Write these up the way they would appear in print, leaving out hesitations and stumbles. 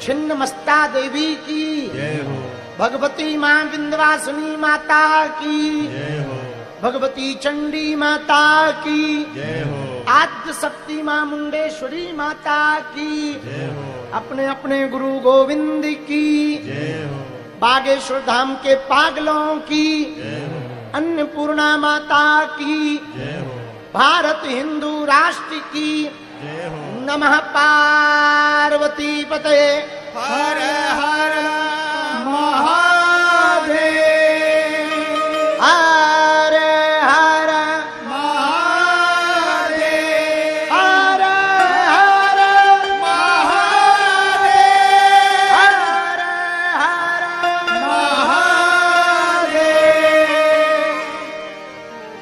छिन्न मस्ता देवी की जय हो, भगवती मां विंध्यवासिनी माता की जय हो, भगवती चंडी माता की जय हो, आद्य शक्ति मां मुंडेश्वरी माता की जय हो, अपने अपने गुरु गोविंद की जय हो, बागेश्वर धाम के पागलों की जय हो, अन्नपूर्णा माता की जय हो, भारत हिंदू राष्ट्र की जय हो। नमः पार्वती पते हर हर महादेव हर हर महादेव, हर हर महादेव, हर हर महादेव।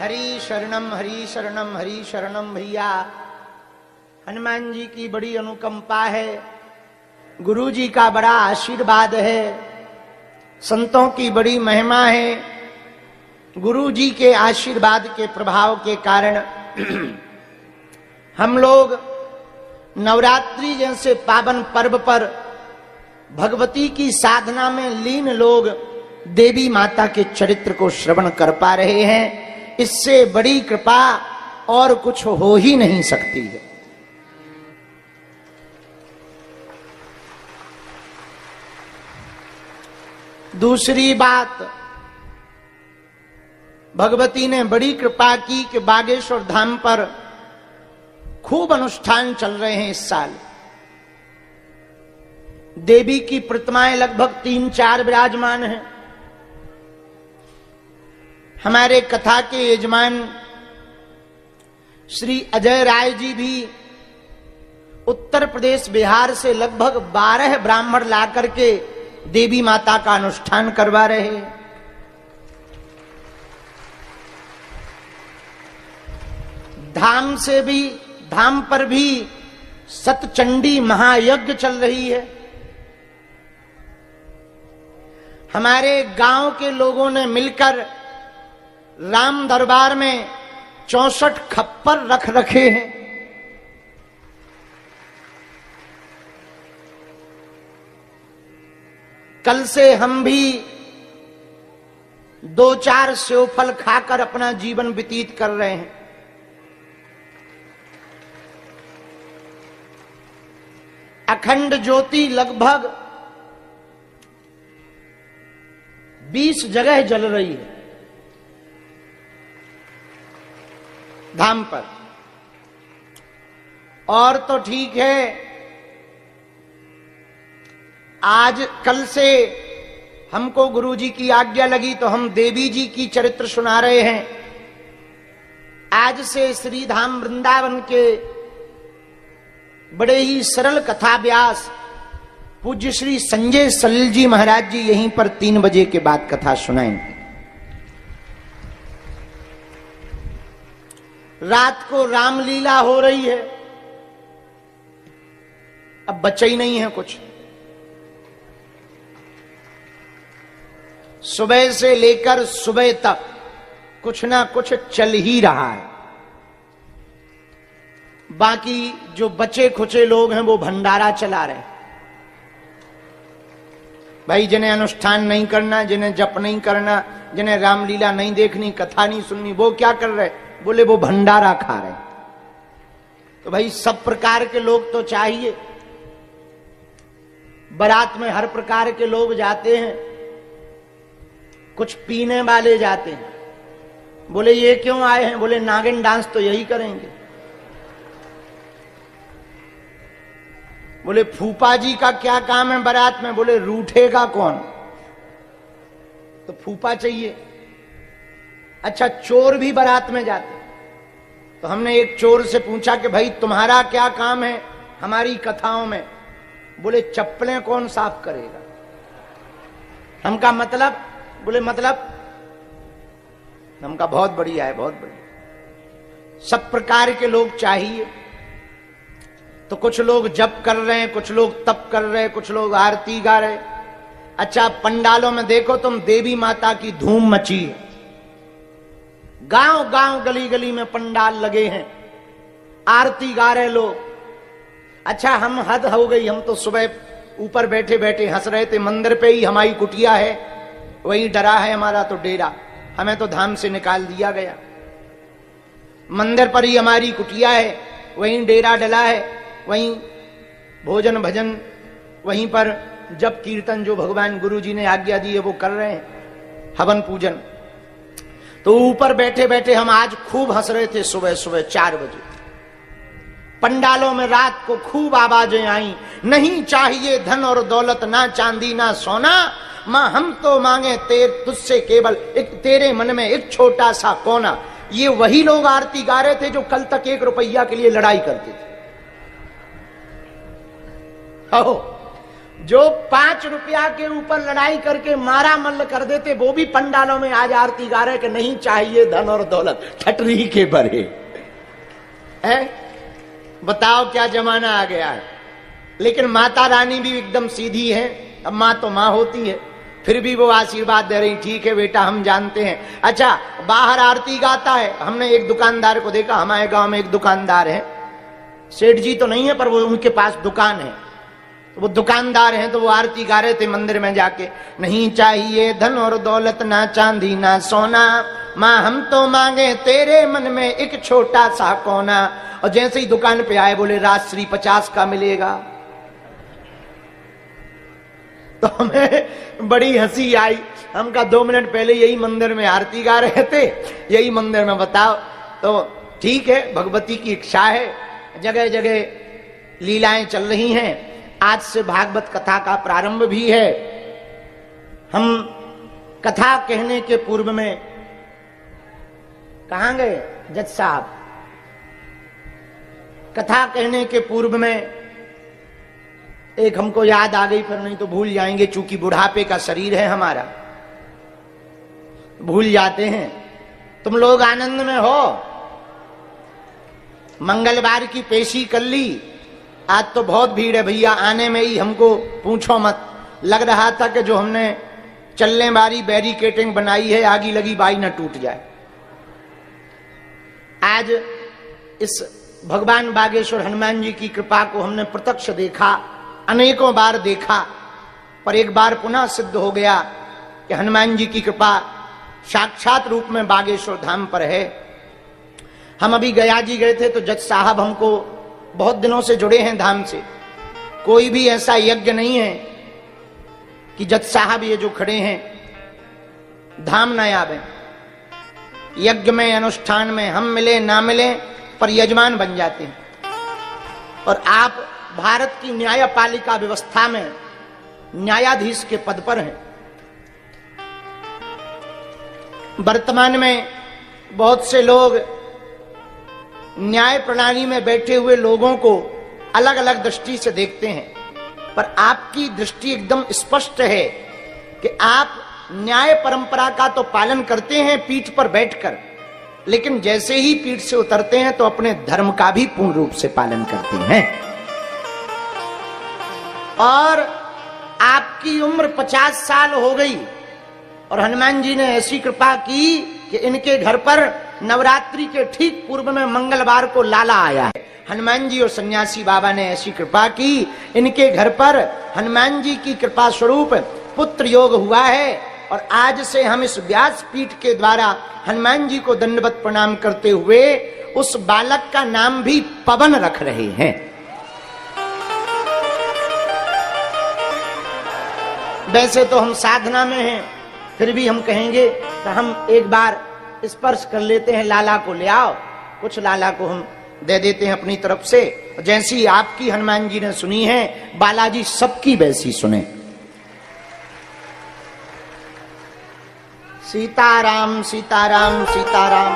हरि शरणम हरि शरणम हरि शरणम भैया। हनुमान जी की बड़ी अनुकंपा है, गुरु जी का बड़ा आशीर्वाद है, संतों की बड़ी महिमा है। गुरु जी के आशीर्वाद के प्रभाव के कारण हम लोग नवरात्रि जैसे पावन पर्व पर भगवती की साधना में लीन लोग देवी माता के चरित्र को श्रवण कर पा रहे हैं। इससे बड़ी कृपा और कुछ हो ही नहीं सकती है। दूसरी बात, भगवती ने बड़ी कृपा की कि बागेश्वर धाम पर खूब अनुष्ठान चल रहे हैं। इस साल देवी की प्रतिमाएं लगभग 3-4 विराजमान हैं। हमारे कथा के यजमान श्री अजय राय जी भी उत्तर प्रदेश बिहार से लगभग 12 ब्राह्मण ला करके देवी माता का अनुष्ठान करवा रहे हैं। धाम पर भी सतचंडी महायज्ञ चल रही है। हमारे गांव के लोगों ने मिलकर राम दरबार में 64 खप्पर रख रखे हैं। कल से हम भी 2-4 सेवफल खाकर अपना जीवन व्यतीत कर रहे हैं। अखंड ज्योति लगभग 20 जगह जल रही है धाम पर। और तो ठीक है, आज कल से हमको गुरु जी की आज्ञा लगी तो हम देवी जी की चरित्र सुना रहे हैं। आज से श्री धाम वृंदावन के बड़े ही सरल कथा व्यास पूज्य श्री संजय सलिल जी महाराज जी यहीं पर 3 बजे के बाद कथा सुनाएंगे। रात को रामलीला हो रही है, अब बचा ही नहीं है कुछ। सुबह से लेकर सुबह तक कुछ ना कुछ चल ही रहा है। बाकी जो बचे खुचे लोग हैं वो भंडारा चला रहे हैं। भाई जिन्हें अनुष्ठान नहीं करना, जिन्हें जप नहीं करना, जिन्हें रामलीला नहीं देखनी, कथा नहीं सुननी, वो क्या कर रहे? बोले वो भंडारा खा रहे। तो भाई सब प्रकार के लोग तो चाहिए। बारात में हर प्रकार के लोग जाते हैं, कुछ पीने वाले जाते हैं। बोले ये क्यों आए हैं? बोले नागिन डांस तो यही करेंगे। बोले फूफा जी का क्या काम है बारात में? बोले रूठेगा कौन, तो फूफा चाहिए। अच्छा, चोर भी बारात में जाते। तो हमने एक चोर से पूछा कि भाई तुम्हारा क्या काम है हमारी कथाओं में? बोले चप्पलें कौन साफ करेगा। हम का मतलब? बोले मतलब हमका बहुत बढ़िया है, बहुत बढ़िया। सब प्रकार के लोग चाहिए। तो कुछ लोग जप कर रहे हैं, कुछ लोग तप कर रहे हैं, कुछ लोग आरती गा रहे। अच्छा, पंडालों में देखो तुम, देवी माता की धूम मची है। गांव गांव गली गली में पंडाल लगे हैं, आरती गा रहे लोग। अच्छा, हम हद हो गई, हम तो सुबह ऊपर बैठे बैठे हंस रहे थे। मंदिर पे ही हमारी कुटिया है, वही डरा है हमारा तो डेरा, हमें तो धाम से निकाल दिया गया। मंदिर पर ही हमारी कुटिया है, वहीं डेरा डला है, वहीं भोजन भजन, वहीं पर जप कीर्तन जो भगवान गुरु जी ने आज्ञा दी है वो कर रहे हैं, हवन पूजन। तो ऊपर बैठे बैठे हम आज खूब हंस रहे थे। सुबह सुबह 4 बजे पंडालों में रात को खूब आवाजें आई, नहीं चाहिए धन और दौलत, ना चांदी ना सोना, मां हम तो मांगे तुझसे केवल एक, तेरे मन में एक छोटा सा कोना। ये वही लोग आरती गा रहे थे जो कल तक 1 रुपया के लिए लड़ाई करते थे। जो 5 रुपया के ऊपर लड़ाई करके मारा मल्ल कर देते, वो भी पंडालों में आज आरती गा रहे कि नहीं चाहिए धन और दौलत, ठटरी के भरे। बताओ क्या जमाना आ गया है। लेकिन माता रानी भी एकदम सीधी है। अब माँ तो माँ होती है, फिर भी वो आशीर्वाद दे रही, ठीक है बेटा हम जानते हैं। अच्छा, बाहर आरती गाता है। हमने एक दुकानदार को देखा, हमारे गांव में एक दुकानदार है, सेठ जी तो नहीं है पर वो उनके पास दुकान है, तो वो दुकानदार हैं, तो वो आरती गा रहे थे मंदिर में जाके, नहीं चाहिए धन और दौलत, ना चांदी ना सोना, माँ हम तो मांगे तेरे मन में एक छोटा सा कोना। और जैसे ही दुकान पे आए बोले राजश्री 50 का मिलेगा। तो हमें बड़ी हंसी आई। हम का 2 मिनट पहले यही मंदिर में आरती गा रहे थे, यही मंदिर में। बताओ, तो ठीक है, भगवती की इच्छा है, जगह जगह लीलाएं चल रही हैं। आज से भागवत कथा का प्रारंभ भी है। हम कथा कहने के पूर्व में कहां गए जज साहब? कथा कहने के पूर्व में एक हमको याद आ गई, फिर नहीं तो भूल जाएंगे, चूंकि बुढ़ापे का शरीर है हमारा, भूल जाते हैं। तुम लोग आनंद में हो, मंगलवार की पेशी कर ली। आज तो बहुत भीड़ है भैया, आने में ही हमको पूछो मत, लग रहा था कि जो हमने चलने वाली बैरिकेटिंग बनाई है आगी लगी बाई न टूट जाए। आज इस भगवान बागेश्वर हनुमान जी की कृपा को हमने प्रत्यक्ष देखा, अनेकों बार देखा, पर एक बार पुनः सिद्ध हो गया कि हनुमान जी की कृपा साक्षात रूप में बागेश्वर धाम पर है। हम अभी गया जी गए थे, तो जज साहब हमको बहुत दिनों से जुड़े हैं धाम से, कोई भी ऐसा यज्ञ नहीं है कि जज साहब ये जो खड़े हैं धाम न आवे। यज्ञ में, अनुष्ठान में हम मिले ना मिले पर यजमान बन जाते हैं। और आप भारत की न्यायपालिका व्यवस्था में न्यायाधीश के पद पर हैं। वर्तमान में बहुत से लोग न्याय प्रणाली में बैठे हुए लोगों को अलग अलग दृष्टि से देखते हैं, पर आपकी दृष्टि एकदम स्पष्ट है कि आप न्याय परंपरा का तो पालन करते हैं पीठ पर बैठकर, लेकिन जैसे ही पीठ से उतरते हैं तो अपने धर्म का भी पूर्ण रूप से पालन करते हैं। और आपकी उम्र 50 साल हो गई और हनुमान जी ने ऐसी कृपा की कि इनके घर पर नवरात्रि के ठीक पूर्व में मंगलवार को लाला आया है। हनुमान जी और सन्यासी बाबा ने ऐसी कृपा की, इनके घर पर हनुमान जी की कृपा स्वरूप पुत्र योग हुआ है। और आज से हम इस व्यास पीठ के द्वारा हनुमान जी को दंडवत प्रणाम करते हुए उस बालक का नाम भी पवन रख रहे हैं। वैसे तो हम साधना में हैं, फिर भी हम कहेंगे कि हम एक बार स्पर्श कर लेते हैं, लाला को ले आओ। कुछ लाला को हम दे देते हैं अपनी तरफ से। जैसी आपकी हनुमान जी ने सुनी है, बालाजी सबकी वैसी सुने। सीताराम सीताराम सीताराम।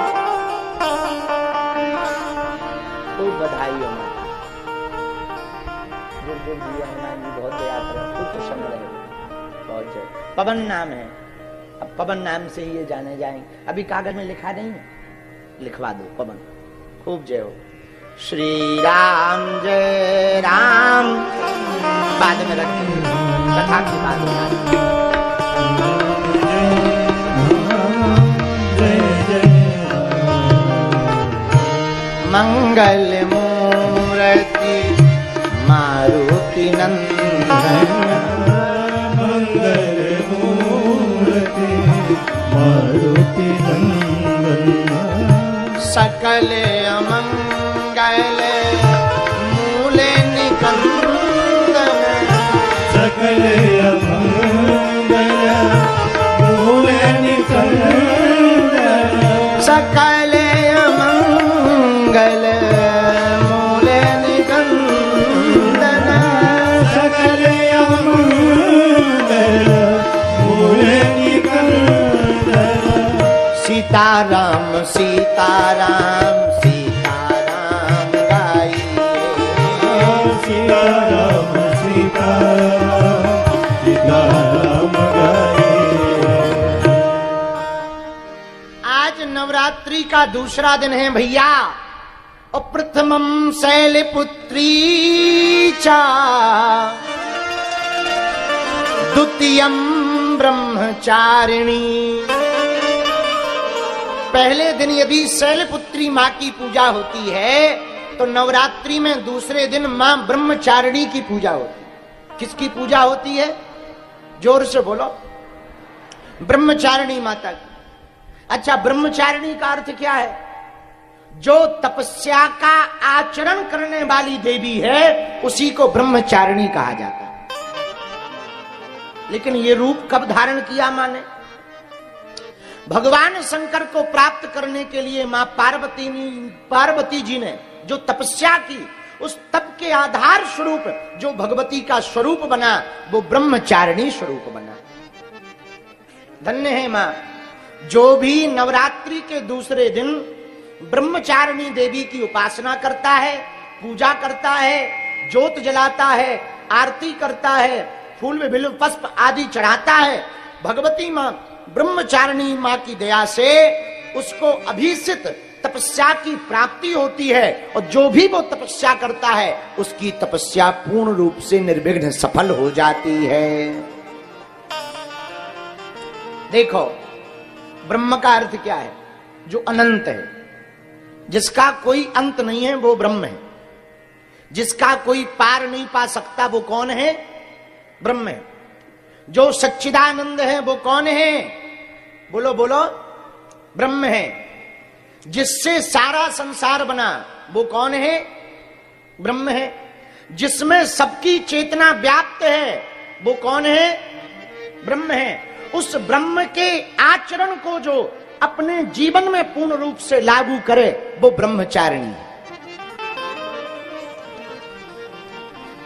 खूब बधाई हो माता, गुरु जी हनुमान जी बहुत दया करें, खूब प्रसन्न रहे, बहुत जय। पवन नाम है, अब पवन नाम से ही ये जाने जाएंगे। अभी कागज में लिखा नहीं है, लिखवा दो पवन। खूब जय हो। श्री राम जय राम। बाद में रख दो, कथा की बात में। मंगल मूर्ति मारुति नंदन नवरात्रि का दूसरा दिन है भैया। और प्रथमम शैलपुत्री चा द्वितीयम ब्रह्मचारिणी। पहले दिन यदि शैलपुत्री मां की पूजा होती है तो नवरात्रि में दूसरे दिन मां ब्रह्मचारिणी की पूजा होती है। किसकी पूजा होती है? जोर से बोलो। ब्रह्मचारिणी माता की। अच्छा, ब्रह्मचारिणी का अर्थ क्या है? जो तपस्या का आचरण करने वाली देवी है उसी को ब्रह्मचारिणी कहा जाता है। लेकिन ये रूप कब धारण किया माने? भगवान शंकर को प्राप्त करने के लिए मां पार्वती जी ने जो तपस्या की, उस तप के आधार स्वरूप जो भगवती का स्वरूप बना वो ब्रह्मचारिणी स्वरूप बना। धन्य है मां। जो भी नवरात्रि के दूसरे दिन ब्रह्मचारिणी देवी की उपासना करता है, पूजा करता है, ज्योत जलाता है, आरती करता है, फूल में बिल्व पुष्प आदि चढ़ाता है, भगवती मां ब्रह्मचारिणी मां की दया से उसको अभिष्ट तपस्या की प्राप्ति होती है। और जो भी वो तपस्या करता है उसकी तपस्या पूर्ण रूप से निर्विघ्न सफल हो जाती है। देखो, ब्रह्म का अर्थ क्या है? जो अनंत है, जिसका कोई अंत नहीं है वो ब्रह्म है। जिसका कोई पार नहीं पा सकता वो कौन है? ब्रह्म है। जो सच्चिदानंद है वो कौन है? बोलो बोलो, ब्रह्म है। जिससे सारा संसार बना वो कौन है? ब्रह्म है। जिसमें सबकी चेतना व्याप्त है वो कौन है? ब्रह्म है। उस ब्रह्म के आचरण को जो अपने जीवन में पूर्ण रूप से लागू करे वो ब्रह्मचारिणी है।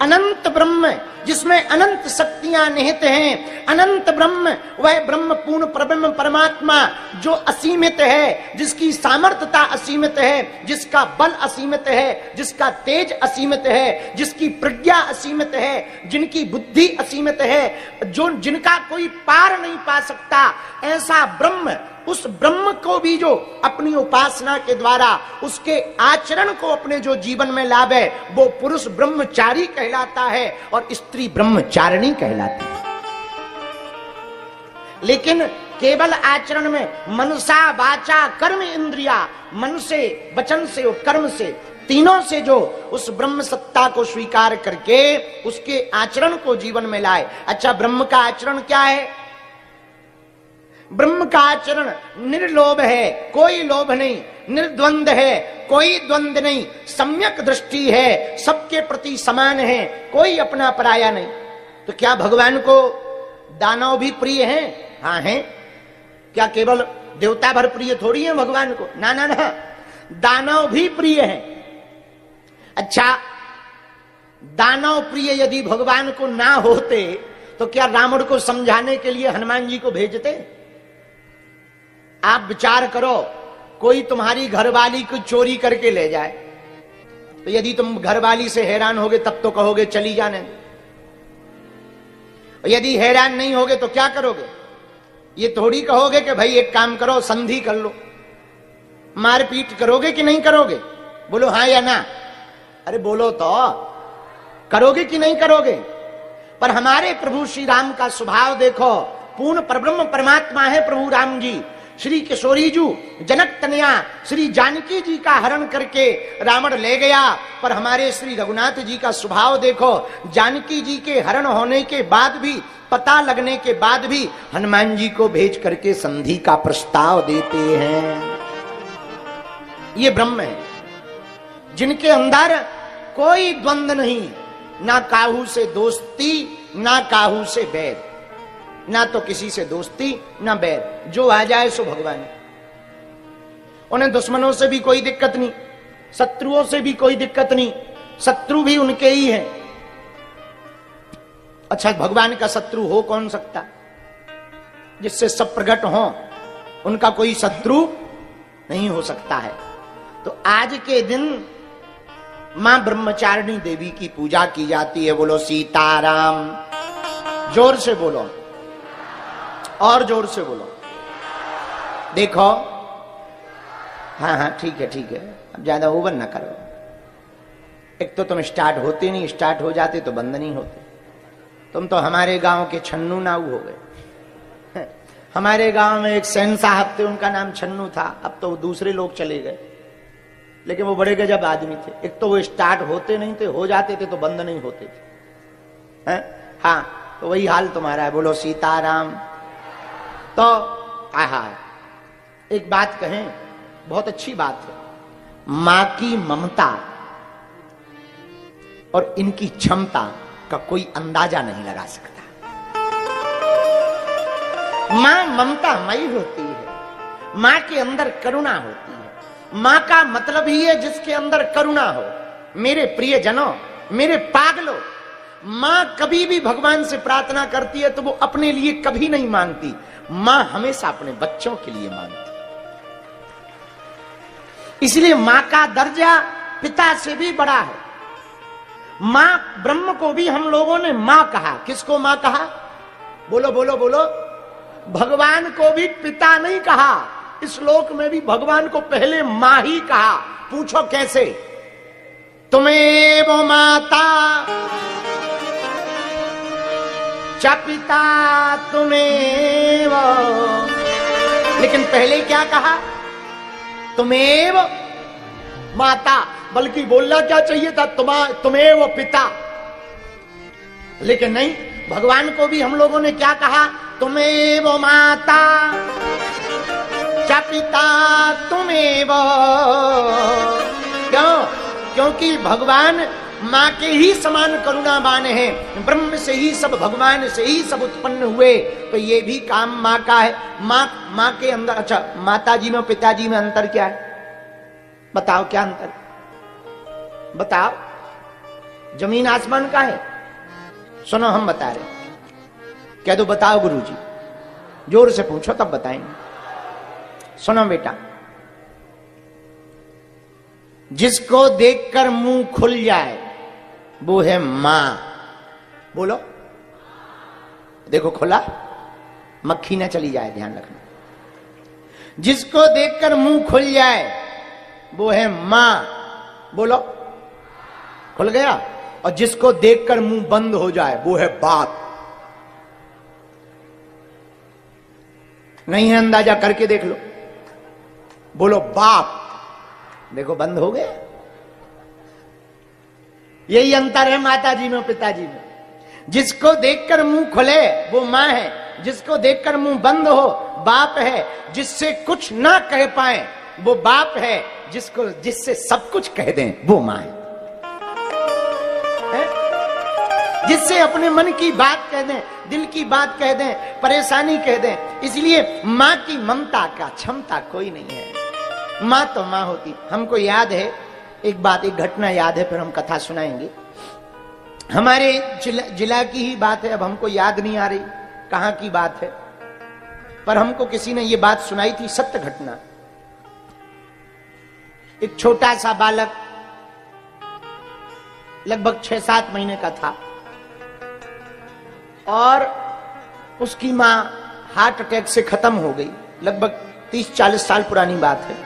अनंत ब्रह्म जिसमें अनंत शक्तियां निहित हैं, अनंत ब्रह्म, वह ब्रह्म पूर्ण परब्रह्म परमात्मा जो असीमित है, जिसकी सामर्थ्यता असीमित है, जिसका बल असीमित है, जिसका तेज असीमित है, जिसकी प्रज्ञा असीमित है, जिनकी बुद्धि असीमित है, जो जिनका कोई पार नहीं पा सकता, ऐसा ब्रह्म, उस ब्रह्म को भी जो अपनी उपासना के द्वारा उसके आचरण को अपने जो जीवन में लावे वो पुरुष ब्रह्मचारी कहलाता है और स्त्री ब्रह्मचारिणी कहलाती है। लेकिन केवल आचरण में मनसा वाचा कर्म इंद्रिया, मन से, वचन से और कर्म से, तीनों से जो उस ब्रह्म सत्ता को स्वीकार करके उसके आचरण को जीवन में लाए। अच्छा, ब्रह्म का आचरण क्या है? ब्रह्म का आचरण निर्लोभ है, कोई लोभ नहीं, निर्द्वंद है, कोई द्वंद नहीं, सम्यक दृष्टि है, सबके प्रति समान है, कोई अपना पराया नहीं। तो क्या भगवान को दानव भी प्रिय हैं? हाँ हैं। क्या केवल देवता भर प्रिय थोड़ी है भगवान को? ना ना ना, दानव भी प्रिय हैं। अच्छा, दानव प्रिय यदि भगवान को ना होते तो क्या रावण को समझाने के लिए हनुमान जी को भेजते? आप विचार करो, कोई तुम्हारी घरवाली को चोरी करके ले जाए तो यदि तुम घरवाली से हैरान होगे तब तो कहोगे चली जाने। यदि हैरान नहीं होगे तो क्या करोगे? ये थोड़ी कहोगे कि भाई एक काम करो, संधि कर लो। मारपीट करोगे कि नहीं करोगे? बोलो हाँ या ना। अरे बोलो तो, करोगे कि नहीं करोगे? पर हमारे प्रभु श्री राम का स्वभाव देखो, पूर्ण परब्रह्म परमात्मा है प्रभु राम जी। श्री किशोरी जी जनक तनया श्री जानकी जी का हरण करके रावण ले गया, पर हमारे श्री रघुनाथ जी का स्वभाव देखो, जानकी जी के हरण होने के बाद भी, पता लगने के बाद भी हनुमान जी को भेज करके संधि का प्रस्ताव देते हैं। ये ब्रह्म है जिनके अंदर कोई द्वंद नहीं, ना काहू से दोस्ती ना काहू से बैर, ना तो किसी से दोस्ती ना बैर, जो आ जाए सो भगवान। उन्हें दुश्मनों से भी कोई दिक्कत नहीं, शत्रुओं से भी कोई दिक्कत नहीं, शत्रु भी उनके ही हैं। अच्छा, भगवान का शत्रु हो कौन सकता? जिससे सब प्रकट हो, उनका कोई शत्रु नहीं हो सकता है। तो आज के दिन मां ब्रह्मचारिणी देवी की पूजा की जाती है। बोलो सीताराम। जोर से बोलो, और जोर से बोलो। देखो, हाँ हाँ ठीक है, अब ज्यादा ओवर ना करो। एक तो तुम स्टार्ट होते नहीं, स्टार्ट हो जाते तो बंद नहीं होते। तुम तो हमारे गांव के छन्नू नाऊ हो गए। हमारे गांव में एक सैन साहब थे, उनका नाम छन्नू था। अब तो वो दूसरे लोग चले गए, लेकिन वो बड़े गजब आदमी थे। एक तो वो स्टार्ट होते नहीं थे, हो जाते थे तो बंद नहीं होते थे। हाँ, तो वही हाल तुम्हारा है। बोलो सीताराम। तो आहा, एक बात कहें, बहुत अच्छी बात है। मां की ममता और इनकी क्षमता का कोई अंदाजा नहीं लगा सकता। मां ममतामयी होती है, मां के अंदर करुणा होती है। मां का मतलब ही है जिसके अंदर करुणा हो। मेरे प्रियजनों, मेरे पागलों, मां कभी भी भगवान से प्रार्थना करती है तो वो अपने लिए कभी नहीं मांगती। मां हमेशा अपने बच्चों के लिए मांगती। इसलिए मां का दर्जा पिता से भी बड़ा है। मां ब्रह्म को भी हम लोगों ने मां कहा। किसको मां कहा? बोलो बोलो बोलो। भगवान को भी पिता नहीं कहा। इस लोक में भी भगवान को पहले मां ही कहा। पूछो कैसे? तुम्हें वो माता च पिता तुम्हें वो। लेकिन पहले क्या कहा? तुम्हें वो माता। बल्कि बोलना क्या चाहिए था? तुम्हें वो पिता। लेकिन नहीं, भगवान को भी हम लोगों ने क्या कहा? तुम्हें वो माता च पिता तुम्हें वो। क्यों? क्योंकि भगवान मां के ही समान करुणावान है। ब्रह्म से ही सब, भगवान से ही सब उत्पन्न हुए, तो ये भी काम मां का है। मां के अंदर, अच्छा, माताजी में पिताजी में अंतर क्या है? बताओ क्या अंतर? बताओ। जमीन आसमान का है? सुनो, हम बता रहे। कह दो बताओ गुरुजी, जोर से पूछो तब बताएंगे। सुनो बेटा, जिसको देखकर मुंह खुल जाए वो है मां। बोलो। देखो खुला, मक्खी ना चली जाए, ध्यान रखना। जिसको देखकर मुंह खुल जाए वो है मां। बोलो। खुल गया। और जिसको देखकर मुंह बंद हो जाए वो है बाप। नहीं है अंदाजा? करके देख लो। बोलो बाप। देखो बंद हो गया। यही अंतर है माताजी में पिताजी में। जिसको देखकर मुंह खुले वो मां है, जिसको देखकर मुंह बंद हो बाप है। जिससे कुछ ना कह पाए वो बाप है, जिससे सब कुछ कह दें वो मां है। जिससे अपने मन की बात कह दें, दिल की बात कह दें, परेशानी कह दें। इसलिए मां की ममता का क्षमता कोई नहीं है। मां तो मां होती। हमको याद है एक बात, एक घटना याद है, फिर हम कथा सुनाएंगे। हमारे जिला की ही बात है, अब हमको याद नहीं आ रही कहां की बात है, पर हमको किसी ने ये बात सुनाई थी, सत्य घटना। एक छोटा सा बालक लगभग 6-7 महीने का था और उसकी मां हार्ट अटैक से खत्म हो गई। लगभग 30-40 साल पुरानी बात है।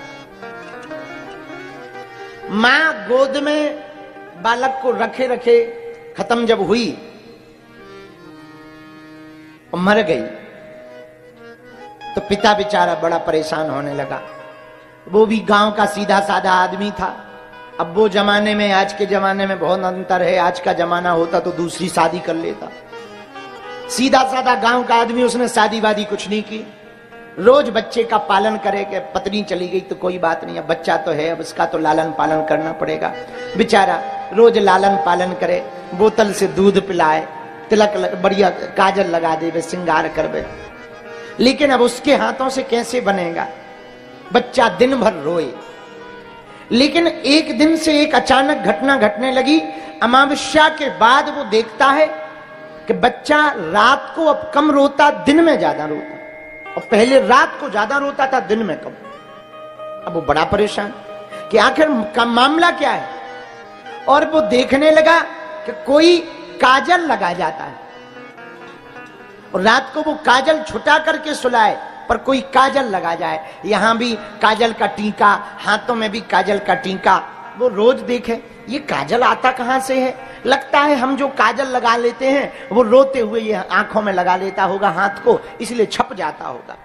मां गोद में बालक को रखे रखे खत्म जब हुई और मर गई, तो पिता बेचारा बड़ा परेशान होने लगा। वो भी गांव का सीधा साधा आदमी था। अब वो जमाने में, आज के जमाने में बहुत अंतर है। आज का जमाना होता तो दूसरी शादी कर लेता। सीधा साधा गांव का आदमी, उसने शादी वादी कुछ नहीं की। रोज बच्चे का पालन करे कि पत्नी चली गई तो कोई बात नहीं, अब बच्चा तो है, अब उसका तो लालन पालन करना पड़ेगा। बेचारा रोज लालन पालन करे, बोतल से दूध पिलाए, तिलक बढ़िया काजल लगा दे, श्रृंगार करवे। लेकिन अब उसके हाथों से कैसे बनेगा? बच्चा दिन भर रोए। लेकिन एक दिन से एक अचानक घटना घटने लगी। अमावस्या के बाद वो देखता है कि बच्चा रात को अब कम रोता, दिन में ज्यादा रोता। और पहले रात को ज्यादा रोता था, दिन में कम। अब वो बड़ा परेशान कि आखिर का मामला क्या है। और वो देखने लगा कि कोई काजल लगा जाता है और रात को वो काजल छुटा करके सुलाए, पर कोई काजल लगा जाए, यहां भी काजल का टीका, हाथों में भी काजल का टीका, वो रोज देखे ये काजल आता कहां से है। लगता है हम जो काजल लगा लेते हैं वो रोते हुए ये आंखों में लगा लेता होगा हाथ को, इसलिए छप जाता होगा।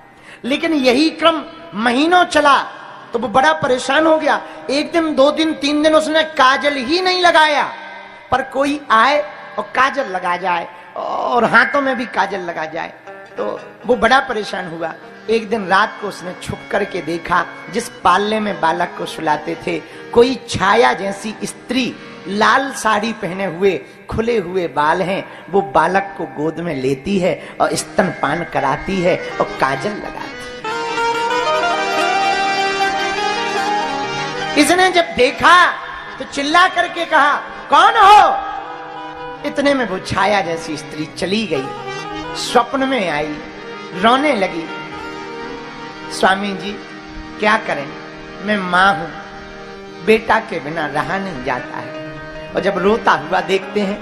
लेकिन यही क्रम महीनों चला तो वो बड़ा परेशान हो गया। एक दिन, 2 दिन, 3 दिन उसने काजल ही नहीं लगाया, पर कोई आए और काजल लगा जाए और हाथों में भी काजल लगा जाए, तो वो बड़ा परेशान हुआ। एक दिन रात को उसने छुप करके देखा, जिस पालने में बालक को सुलाते थे, कोई छाया जैसी स्त्री, लाल साड़ी पहने हुए, खुले हुए बाल हैं, वो बालक को गोद में लेती है और स्तनपान कराती है और काजल लगाती है। इसने जब देखा तो चिल्ला करके कहा, कौन हो? इतने में वो छाया जैसी स्त्री चली गई, स्वप्न में आई, रोने लगी। स्वामी जी क्या करें, मैं मां हूं, बेटा के बिना रहा नहीं जाता है। और जब रोता हुआ देखते हैं